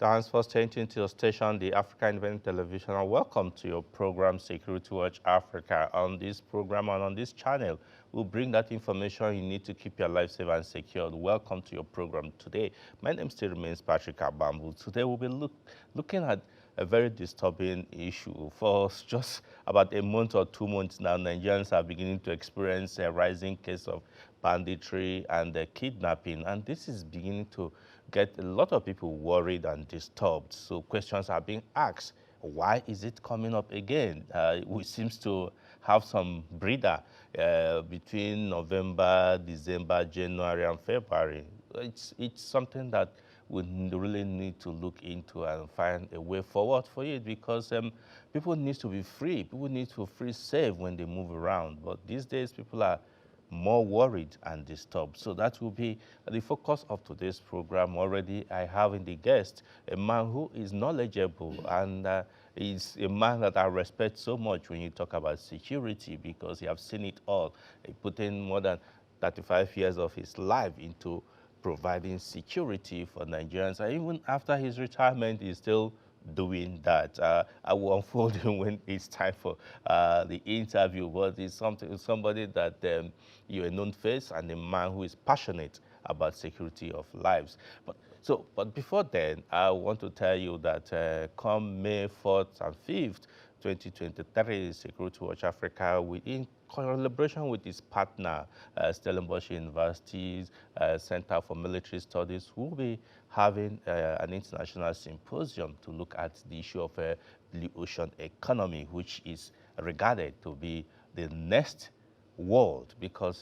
Thanks for staying tuned to your station, the Africa Independent Television, and welcome to your program, Security Watch Africa. On this program and on this channel, we'll bring that information you need to keep your life safe and secured. Welcome to your program today. My name still remains Frica. Today we'll be looking at a very disturbing issue. For just about a month or 2 months now, Nigerians are beginning to experience a rising case of banditry and kidnapping, and this is beginning to get a lot of people worried and disturbed. So questions are being asked. Why is it coming up again? We seems to have some breather between November, December, January, and February. It's something that we really need to look into and find a way forward for it, because people need to be free. People need to feel safe when they move around. But these days, people are more worried and disturbed. So that will be the focus of today's program. Already I have in the guest a man who is knowledgeable, and is a man that I respect so much when you talk about security, because he has seen it all. He put in more than 35 years of his life into providing security for Nigerians. And even after his retirement, he's still doing that. I will unfold him when it's time for the interview, but it's somebody that you're a known face and a man who is passionate about security of lives. But before then, I want to tell you that come May 4th and 5th, 2023, Security Watch Africa, in collaboration with its partner, Stellenbosch University's Center for Military Studies, will be having an international symposium to look at the issue of blue ocean economy, which is regarded to be the next world, because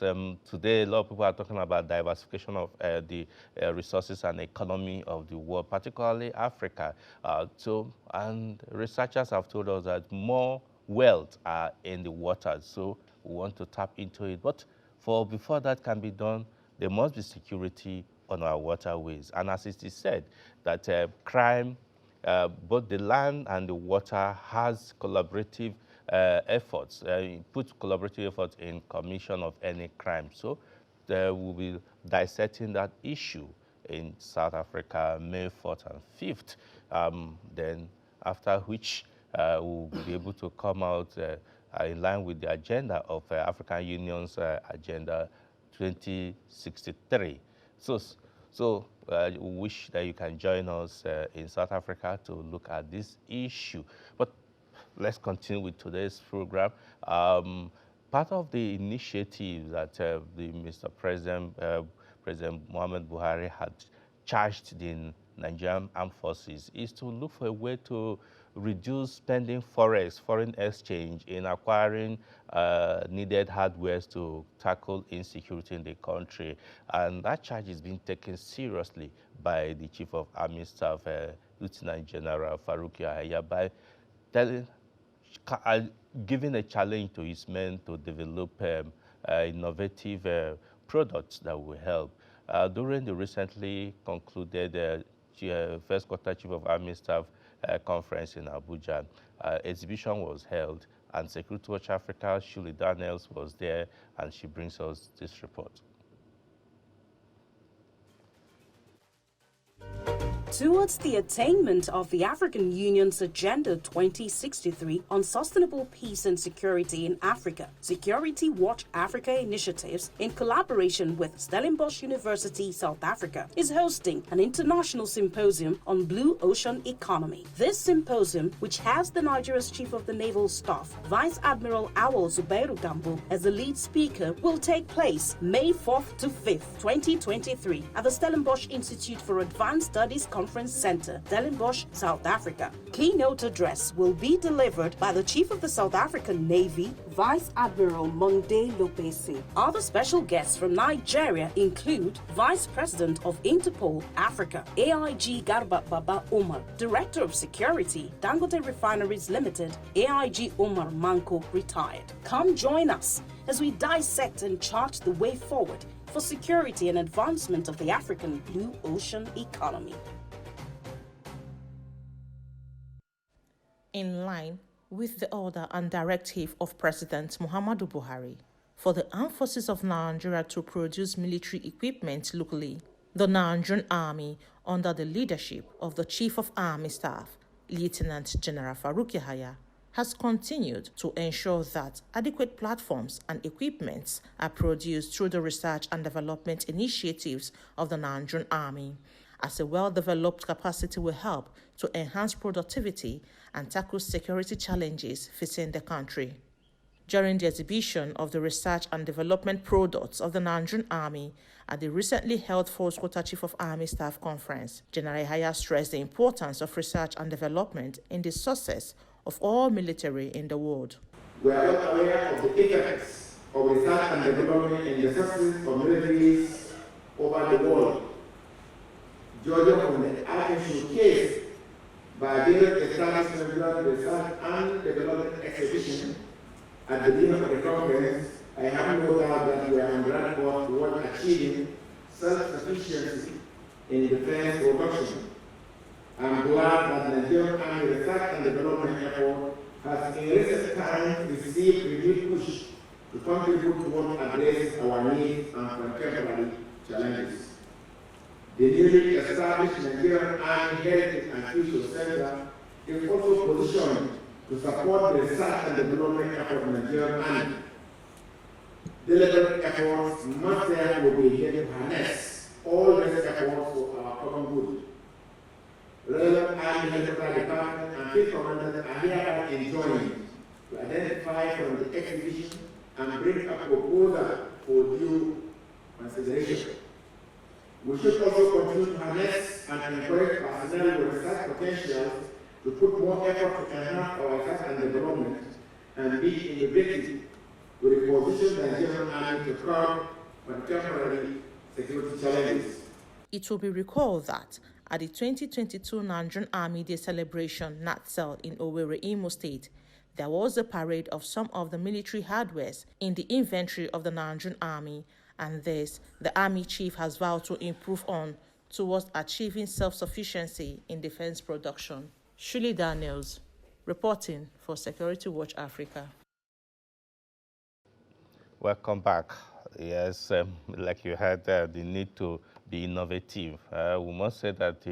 today a lot of people are talking about diversification of the resources and economy of the world, particularly Africa. And researchers have told us that more wealth are in the waters, so we want to tap into it. But before that can be done, there must be security on our waterways. And as it is said, that crime, both the land and the water, has collaborative efforts, put collaborative efforts in commission of any crime. So we will be dissecting that issue in South Africa, May 4th and 5th. Then after which we'll be able to come out in line with the agenda of African Union's Agenda 2063. So we wish that you can join us in South Africa to look at this issue. But let's continue with today's program. Part of the initiative that Mr. President Muhammad Buhari had charged the Nigerian Armed Forces is to look for a way to reduce spending foreign exchange in acquiring needed hardware to tackle insecurity in the country. And that charge is being taken seriously by the Chief of Army Staff, Lieutenant General Farouk Yahaya, by giving a challenge to his men to develop innovative products that will help. During the recently concluded First Quarter Chief of Army Staff conference in Abuja, exhibition was held, and Security Watch Africa, Shuli Daniels, was there, and she brings us this report. Towards the attainment of the African Union's Agenda 2063 on sustainable peace and security in Africa, Security Watch Africa Initiatives, in collaboration with Stellenbosch University, South Africa, is hosting an international symposium on blue ocean economy. This symposium, which has the Nigeria's Chief of the Naval Staff, Vice Admiral Awol Zubairu Gambo, as the lead speaker, will take place May 4th to 5th, 2023, at the Stellenbosch Institute for Advanced Studies Conference Center, Stellenbosch, South Africa. Keynote address will be delivered by the Chief of the South African Navy, Vice Admiral Monde Lopese. Other special guests from Nigeria include Vice President of Interpol Africa, AIG Garba Baba Omar, Director of Security, Dangote Refineries Limited, AIG Omar Manko, retired. Come join us as we dissect and chart the way forward for security and advancement of the African blue ocean economy. In line with the order and directive of President Muhammadu Buhari for the Armed Forces of Nigeria to produce military equipment locally, the Nigerian Army under the leadership of the Chief of Army Staff, Lieutenant General Farouk Yahaya, has continued to ensure that adequate platforms and equipments are produced through the research and development initiatives of the Nigerian Army, as a well-developed capacity will help to enhance productivity and tackle security challenges facing the country. During the exhibition of the research and development products of the Nigerian Army at the recently held Fourth Quarter Chief of Army Staff Conference, General Yahaya stressed the importance of research and development in the success of all military in the world. We are not aware of the effects of research and development in the success of militaries over the world. Judging from the action case by the establishment of the research and development exhibition at the beginning of the conference, I have no doubt that we are on track toward achieving self-sufficiency in defense production. I'm glad that the Nigerian Army Research and Development Effort has in recent times received renewed push to contribute toward addressing our needs and contemporary challenges. The newly established Nigerian Army Heritage and Future Center is also positioned to support the research and development effort of the Nigerian Army. Deliberate efforts must therefore be here to harness all these efforts for our common good. Relevant Army Military Department and field commanders are hereby enjoined to identify from the exhibition and bring a proposal for due consideration. We should also continue to harness and encourage personnel with research potentials to put more effort to enhance our research and development and be innovative to reposition the Nigerian Army to curb contemporary security challenges. It will be recalled that at the 2022 Nigerian Army Day celebration NATSEL in Owerri, Imo State, there was a parade of some of the military hardwares in the inventory of the Nigerian Army, and this the Army Chief has vowed to improve on towards achieving self-sufficiency in defense production. Shuli Daniels, reporting for Security Watch Africa. Welcome back. Yes, like you had the need to be innovative. We must say that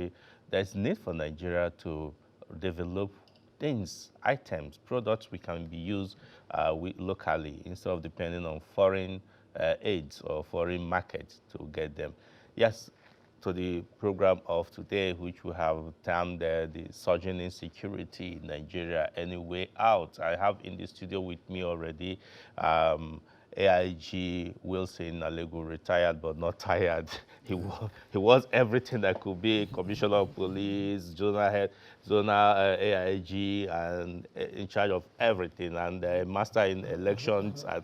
there's need for Nigeria to develop things, items, products we can be used locally instead of depending on foreign aids or foreign markets to get them. Yes, to the program of today, which we have termed the surging insecurity in Nigeria, any way out. I have in the studio with me already AIG Wilson Alego, retired but not tired. He was everything that could be: Commissioner of Police, zonal head, zonal AIG, and in charge of everything, and master in elections. And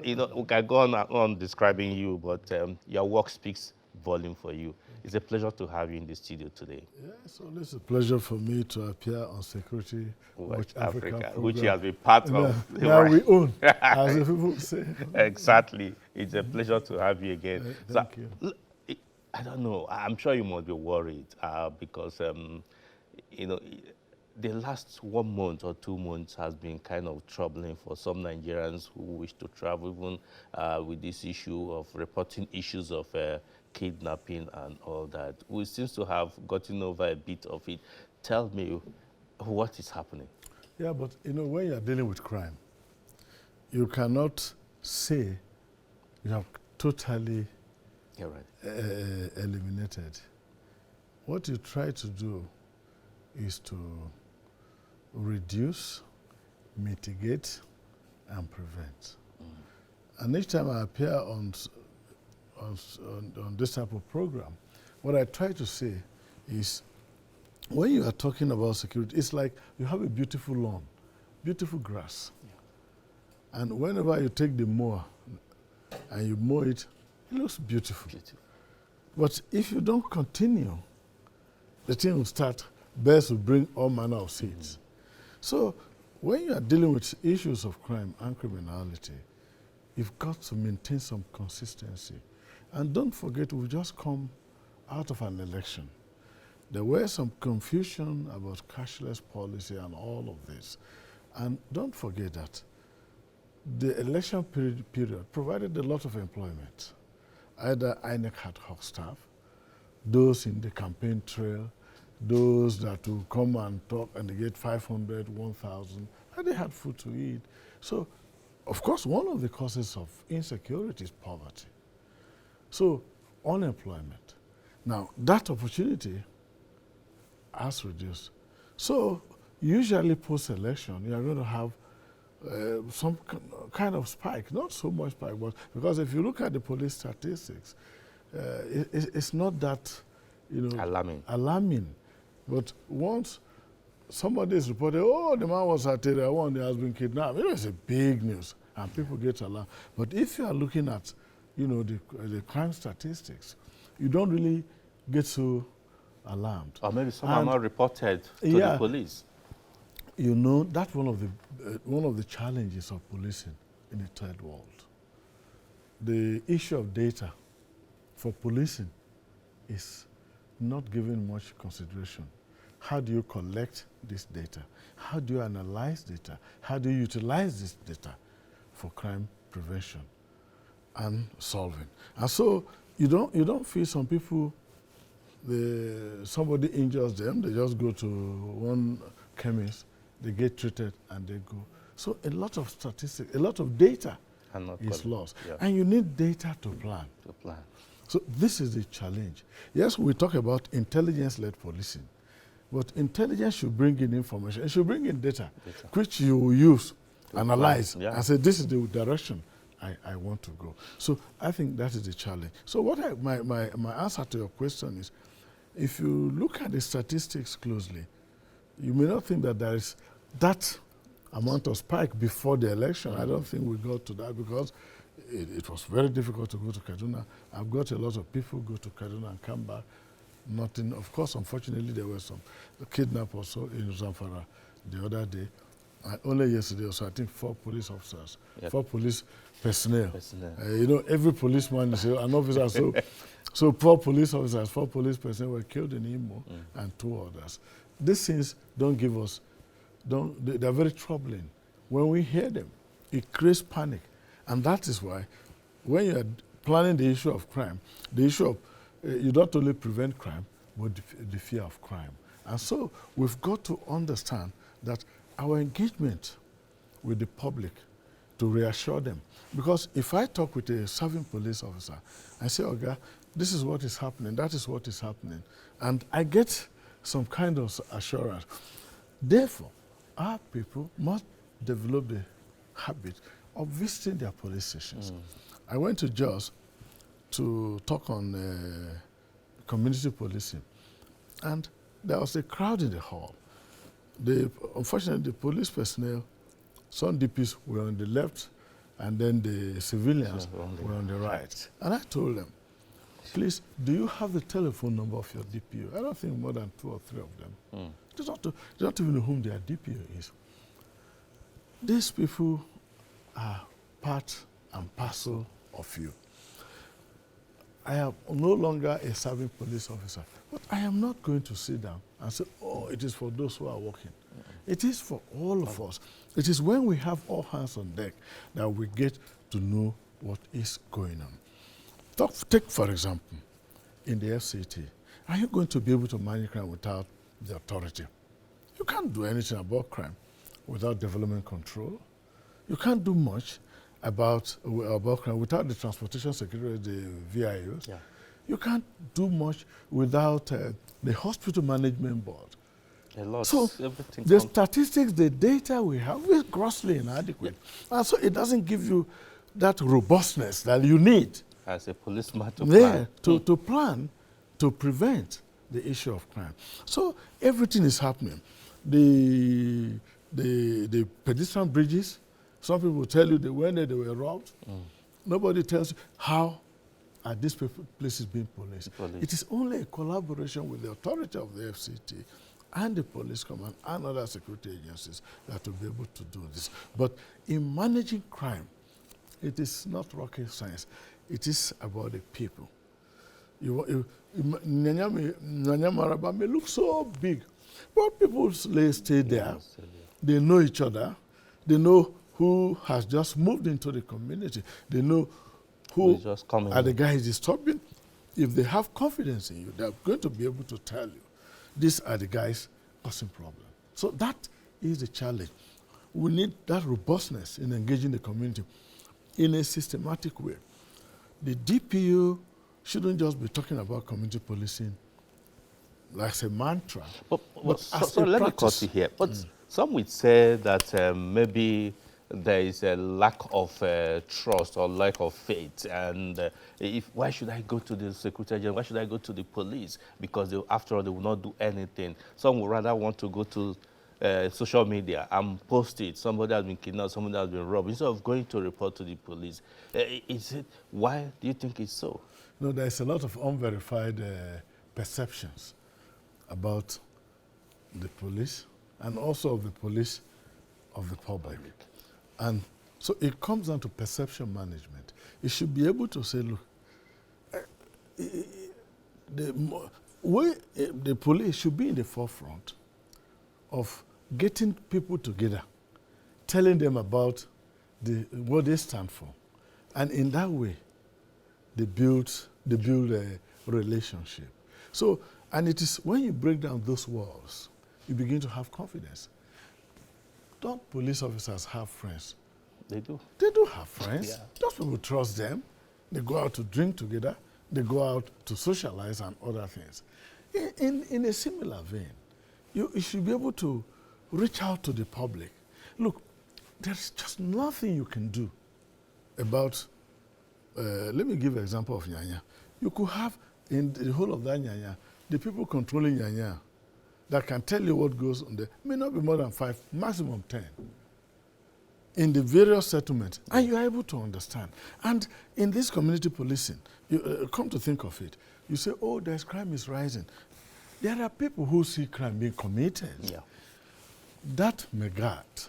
we can go on describing you, but your work speaks volume for you. It's a pleasure to have you in the studio today. Yeah, so it's a pleasure for me to appear on Security Watch Africa which you have been part of. Now we own, as the people say. Exactly. It's a pleasure to have you again. Thank you. I don't know. I'm sure you must be worried because, the last 1 month or 2 months has been kind of troubling for some Nigerians who wish to travel, even with this issue of reporting issues of kidnapping and all that. We seem to have gotten over a bit of it. Tell me what is happening. Yeah, but when you're dealing with crime, you cannot say you have totally eliminated. What you try to do is to reduce, mitigate, and prevent. And each time I appear on this type of program, what I try to say is, when you are talking about security, it's like you have a beautiful lawn, beautiful grass. Yeah. And whenever you take the mower and you mow it, it looks beautiful. But if you don't continue, the thing will start, birds will bring all manner of seeds. So when you are dealing with issues of crime and criminality, you've got to maintain some consistency. And don't forget, we've just come out of an election. There were some confusion about cashless policy and all of this. And don't forget that the election period provided a lot of employment. Either INEC had hot staff, those in the campaign trail, those that will come and talk and they get 500, 1,000, and they had food to eat. So, of course, one of the causes of insecurity is poverty. So, unemployment. Now, that opportunity has reduced. So, usually post-election, you are going to have some kind of spike, not so much spike, but because if you look at the police statistics, it's not that, alarming. But once somebody is reported, oh, the man was at Area 1, he has been kidnapped, it's a big news, and people get alarmed. But if you are looking at, the crime statistics, you don't really get so alarmed. Or maybe some are not reported to the police. That's one of the challenges of policing in the third world. The issue of data for policing is not given much consideration. How do you collect this data? How do you analyze data? How do you utilize this data for crime prevention and solving? And so you don't feel some people, somebody injures them, they just go to one chemist, they get treated and they go. So a lot of statistics, a lot of data is lost. Yeah. And you need data to plan. So this is the challenge. Yes, we talk about intelligence-led policing, but intelligence should bring in information. It should bring in data. Which you will use, analyze, and say, this is the direction I want to go. So I think that is the challenge. So what my answer to your question is, if you look at the statistics closely, you may not think that there is that amount of spike before the election. I don't think we got to that because it was very difficult to go to Kaduna. I've got a lot of people go to Kaduna and come back. Nothing. Of course, unfortunately, there were some kidnapped also in Zamfara the other day. And only yesterday also, I think 4 police officers, 4 police personnel. Every policeman is an officer. So 4 police officers, 4 police personnel were killed in Imo and 2 others. These things don't give us, they're very troubling. When we hear them, it creates panic. And that is why when you are planning the issue of crime, the issue of, you don't only prevent crime, but the fear of crime. And so we've got to understand that our engagement with the public to reassure them. Because if I talk with a serving police officer, I say, okay, this is what is happening, that is what is happening, and I get some kind of assurance. Therefore, our people must develop the habit of visiting their police stations. I went to Jos to talk on community policing, and there was a crowd in the hall. Unfortunately, the police personnel, some DPs were on the left, and then the civilians were on the right. And I told them, please, do you have the telephone number of your DPO? I don't think more than 2 or 3 of them. They don't even know whom their DPO is. These people are part and parcel of you. I am no longer a serving police officer, but I am not going to sit down and say, oh, it is for those who are working. It is for all of us. It is when we have all hands on deck that we get to know what is going on. Take, for example, in the FCT, are you going to be able to manage crime without the authority? You can't do anything about crime without development control. You can't do much about crime without the transportation security, the VIOs. You can't do much without the hospital management board. So the statistics, the data we have is grossly inadequate. And so it doesn't give you that robustness that you need as a policeman to plan. To plan, to prevent the issue of crime. So everything is happening. The pedestrian bridges, some people tell you that when they were robbed, nobody tells you how are these places being policed. It is only a collaboration with the authority of the FCT and the police command and other security agencies that will be able to do this. But in managing crime, it is not rocket science. It is about the people. Nyanyama may look so big, but people stay there. They know each other. They know who has just moved into the community. They know who are the guys disturbing. if they have confidence in you, they're going to be able to tell you, these are the guys causing problems. So that is the challenge. We need that robustness in engaging the community in a systematic way. The DPU shouldn't just be talking about community policing like a mantra. So let me cut you here. But some would say that maybe there is a lack of trust or lack of faith. And why should I go to the security agent? Why should I go to the police? Because after all, they will not do anything. Some would rather want to go to social media and post it. Somebody has been kidnapped, somebody has been robbed, instead of going to report to the police. Why do you think it's so? No, there's a lot of unverified perceptions about the police and also of the police of the public. And so it comes down to perception management. You should be able to say, look, the police should be in the forefront of getting people together, telling them about what they stand for. And in that way, they build a relationship. So, and it is when you break down those walls, you begin to have confidence. Don't police officers have friends? They do. They do have friends. Yeah. Those people trust them. They go out to drink together. They go out to socialize and other things. In a similar vein, you should be able to reach out to the public. Look, there's just nothing you can do about, let me give an example of Nyanya. You could have in the whole of that Nyanya, the people controlling Nyanya that can tell you what goes on there may not be more than 5, maximum 10 in the various settlements, and you are able to understand. And in this community policing, you come to think of it, you say, oh, there's crime is rising. There are people who see crime being committed. Yeah. That megad,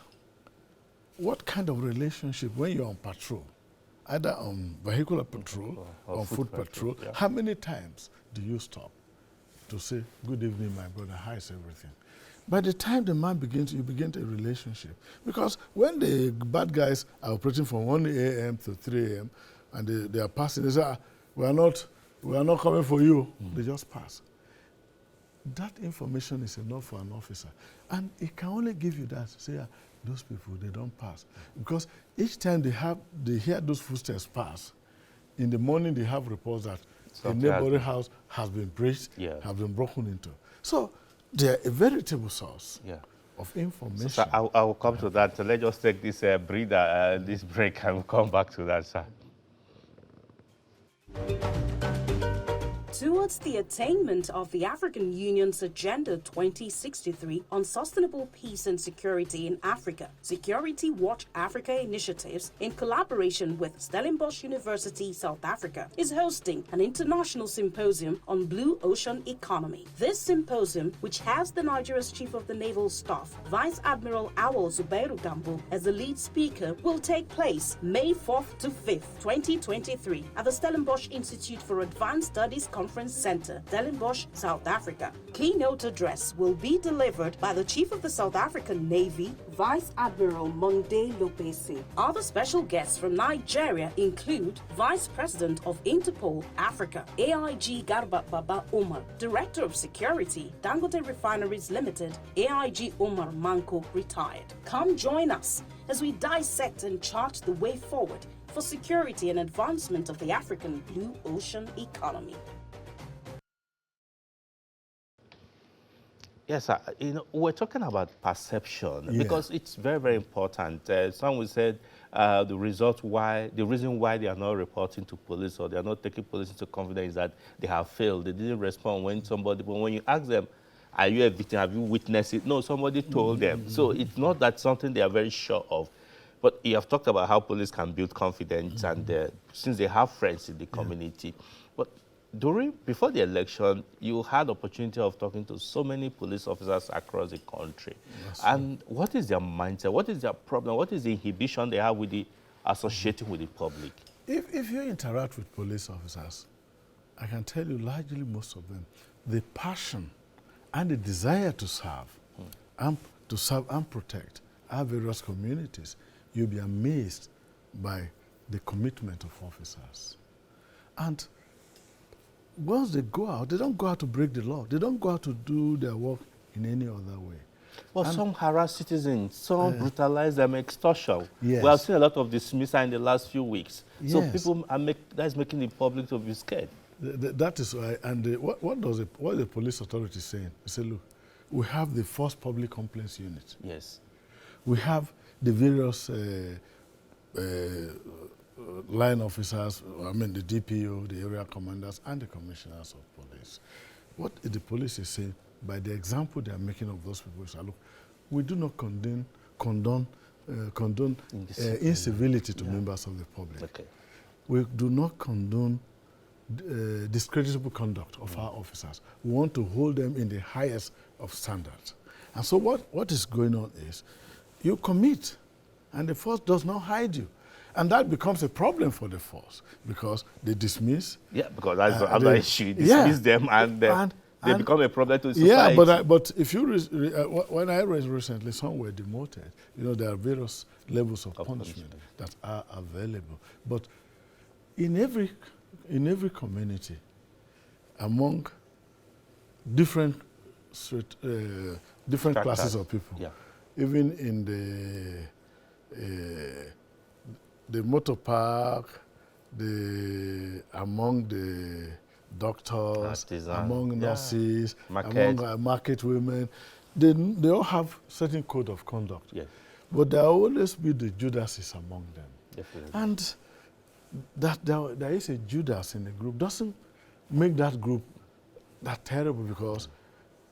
what kind of relationship when you're on patrol, either on vehicular patrol or on foot patrol, yeah. How many times do you stop to say, good evening, my brother, how is everything? By the time the man begins, you begin a relationship. Because when the bad guys are operating from 1 a.m. to 3 a.m. and they are passing, they say, we are not coming for you. They just pass. That information is enough for an officer. And it can only give you that. Say, those people, they don't pass. Because each time they hear those footsteps pass, in the morning they have reports that the neighboring house has been breached, has been broken into. So they are a veritable source of information. So I will come to that. So let's just take this this break, and we'll come back to that, sir. Towards the attainment of the African Union's Agenda 2063 on sustainable peace and security in Africa, Security Watch Africa initiatives, in collaboration with Stellenbosch University, South Africa, is hosting an international symposium on blue ocean economy. This symposium, which has the Nigeria's Chief of the Naval Staff, Vice Admiral Awol Zubairu Gambo, as the lead speaker, will take place May 4th to 5th, 2023, at the Stellenbosch Institute for Advanced Studies Conference Center, Stellenbosch, South Africa. Keynote address will be delivered by the Chief of the South African Navy, Vice Admiral Monde Lopese. Other special guests from Nigeria include Vice President of Interpol Africa, AIG Garba Baba Umar, Director of Security, Dangote Refineries Limited, AIG Umar Manko, retired. Come join us as we dissect and chart the way forward for security and advancement of the African blue ocean economy. Yes, sir. We're talking about perception because it's very, very important. Some will say the reason why they are not reporting to police or they are not taking police into confidence is that they have failed. They didn't respond but when you ask them, are you a victim? Have you witnessed it? No, somebody told them. So it's not that something they are very sure of. But you have talked about how police can build confidence and since they have friends in the community. But before the election, you had opportunity of talking to so many police officers across the country. And what is their mindset? What is their problem? What is the inhibition they have with associating with the public? If you interact with police officers, I can tell you largely most of them, the passion and the desire to serve and protect our various communities, you'll be amazed by the commitment of officers. And once they go out, they don't go out to break the law. They don't go out to do their work in any other way. Well, some harass citizens, some brutalize them, extortion. Yes. We have seen a lot of dismissal in the last few weeks. So Yes. people are that's making the public to be scared. That is why. And what the police authority saying? They say, look, we have the Force Public Complaints Unit. Yes. We have the various line officers, I mean the DPO, the area commanders, and the commissioners of police. What the police is saying, by the example they are making of those people, is, look, we do not condone incivility to members of the public. Okay. We do not condone discreditable conduct of our officers. We want to hold them in the highest of standards. And so what is going on is, you commit, and the force does not hide you. And that becomes a problem for the force, because they dismiss. Yeah, because that's the other issue. Dismiss them, and they become a problem to society. Yeah, but if you, when I read recently, some were demoted. You know, there are various levels of punishment that are available. But in every community, among different classes of people, even in the motor park, among the doctors, among nurses, among market women, they all have certain code of conduct. Yes. But there will always be the Judases among them. Definitely. And that there is a Judas in the group doesn't make that group that terrible, because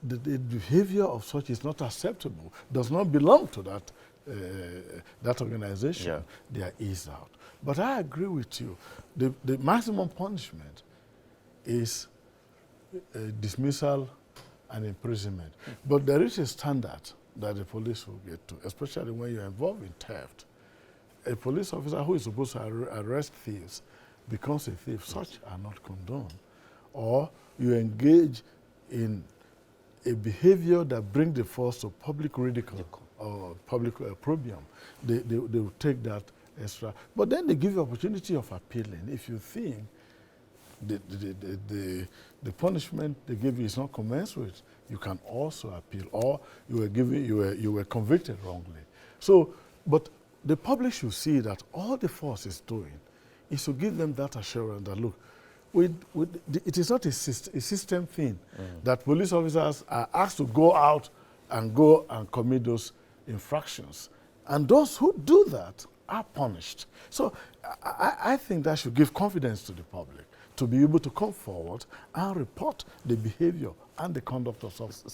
the behavior of such is not acceptable, does not belong to that organization. Yeah. They are eased out. But I agree with you. The maximum punishment is dismissal and imprisonment. But there is a standard that the police will get to, especially when you're involved in theft. A police officer who is supposed to arrest thieves becomes a thief. Such are not condoned. Or you engage in a behavior that brings the force to public ridicule or public opprobrium. They will take that extra. But then they give you opportunity of appealing. If you think the punishment they give you is not commensurate, you can also appeal. Or you were convicted wrongly. So, but the public should see that all the force is doing is to give them that assurance that, look, it is not a system thing that police officers are asked to go out and commit those infractions. And those who do that are punished. So I think that should give confidence to the public to be able to come forward and report the behavior and the conduct of such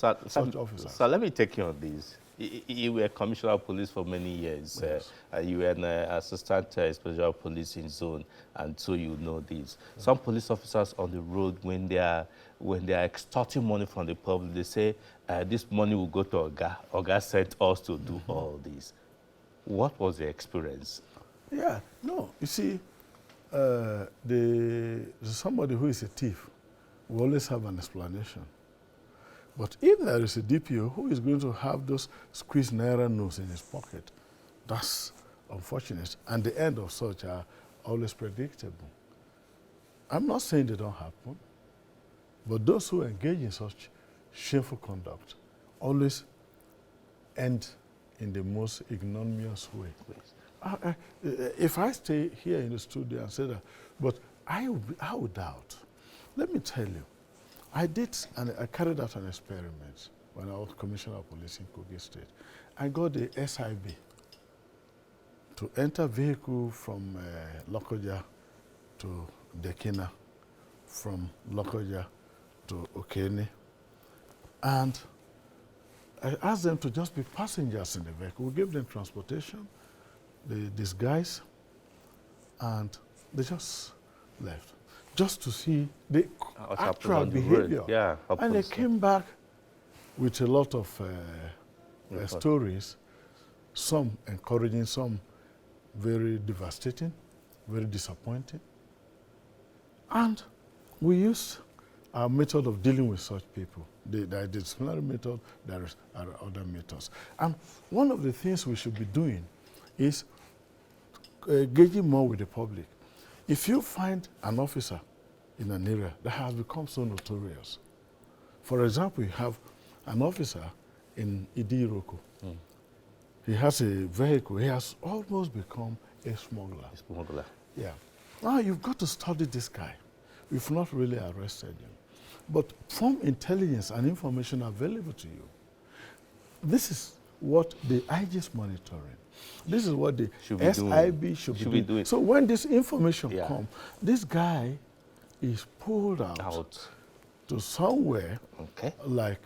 officers. So let me take you on this. You were commissioner of police for many years. Yes. You were an assistant special police in zone, and so you know this. Some police officers on the road, when they are extorting money from the public, they say this money will go to Oga. Oga sent us to do all this. What was the experience? Yeah, no, you see, somebody who is a thief will always have an explanation. But if there is a DPO who is going to have those squeezed naira notes in his pocket, that's unfortunate. And the end of such are always predictable. I'm not saying they don't happen, but those who engage in such shameful conduct always end in the most ignominious way. If I stay here in the studio and say that, but I would doubt. Let me tell you, I carried out an experiment when I was Commissioner of Police in Kogi State. I got the SIB to enter vehicle from Lokoja to Dekina, from Lokoja to Okene. And I asked them to just be passengers in the vehicle. We gave them transportation, they disguised, and they just left. Just to see the actual behavior. Yeah, and they came back with a lot of stories, some encouraging, some very devastating, very disappointing. And we used our method of dealing with such people. There is disciplinary method, there are other methods. And one of the things we should be doing is engaging more with the public. If you find an officer in an area that has become so notorious. For example, you have an officer in Idiroko. He has a vehicle. He has almost become a smuggler. A smuggler. Yeah. Now you've got to study this guy. We've not really arrested him. But from intelligence and information available to you, this is what the IG is monitoring. This is what the SIB should be doing. So when this information comes, this guy is pulled out to somewhere, like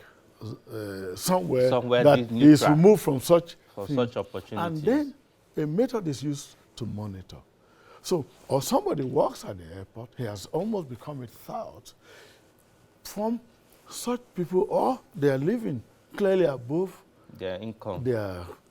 somewhere that is removed from such opportunities. And then a method is used to monitor. So, or somebody works at the airport, he has almost become a thought from such people, or they are living clearly above their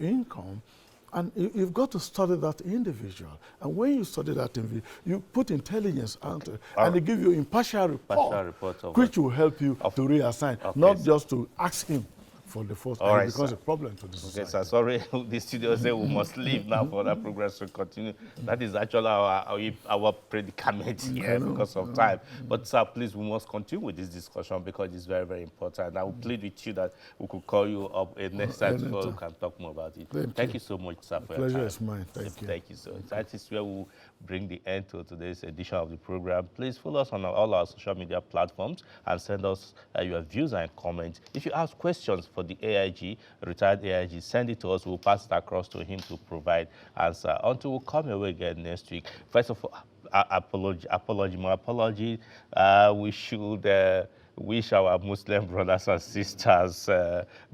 income. And you've got to study that individual. And when you study that individual, you put intelligence onto it, and they give you impartial report which will help you to reassign, not just to ask him for the first time. It becomes a problem to the society. Okay, sir, sorry, the studio said we must leave now for that progress to continue. That is actually our predicament here because of time. But, sir, please, we must continue with this discussion because it's very, very important. I will plead with you that we could call you up next time so we can talk more about it. Thank you so much, sir, for your time. Pleasure is mine. Thank you. Thank you, sir. That is where we'll bring the end to today's edition of the program. Please follow us on all our social media platforms and send us your views and comments. If you have questions for the AIG, retired AIG, send it to us. We'll pass it across to him to provide answer. Until we come away again next week. First of all, apology. We should wish our Muslim brothers and sisters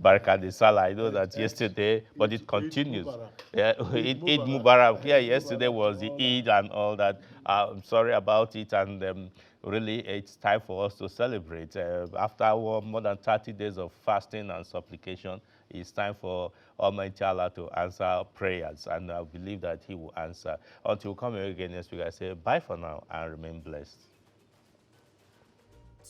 Barakah de Salah. I know that yesterday, but it continues. Eid Mubarak. Yeah, yesterday was the Eid and all that. I'm sorry about it, and really, it's time for us to celebrate. After more than 30 days of fasting and supplication, it's time for Almighty Allah to answer prayers, and I believe that He will answer. Until we come again next week, I say bye for now and remain blessed.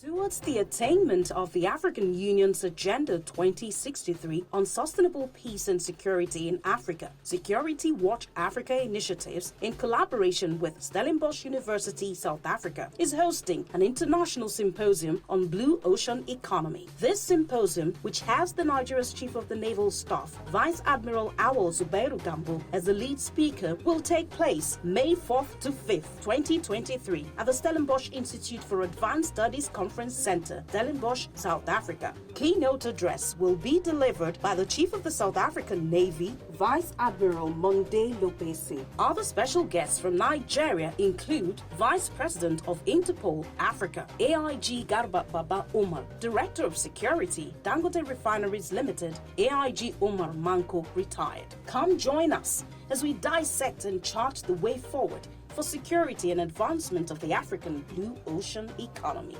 Towards the attainment of the African Union's Agenda 2063 on sustainable peace and security in Africa, Security Watch Africa Initiatives, in collaboration with Stellenbosch University, South Africa, is hosting an international symposium on blue ocean economy. This symposium, which has the Nigeria's Chief of the Naval Staff, Vice Admiral Awol Zubairu Gambo, as the lead speaker, will take place May 4th to 5th, 2023, at the Stellenbosch Institute for Advanced Studies Conference Center, Stellenbosch, South Africa. Keynote address will be delivered by the Chief of the South African Navy, Vice Admiral Monde Lopese. Other special guests from Nigeria include Vice President of Interpol Africa, AIG Garba Baba Omar, Director of Security, Dangote Refineries Limited, AIG Omar Manko, retired. Come join us as we dissect and chart the way forward for security and advancement of the African blue ocean economy.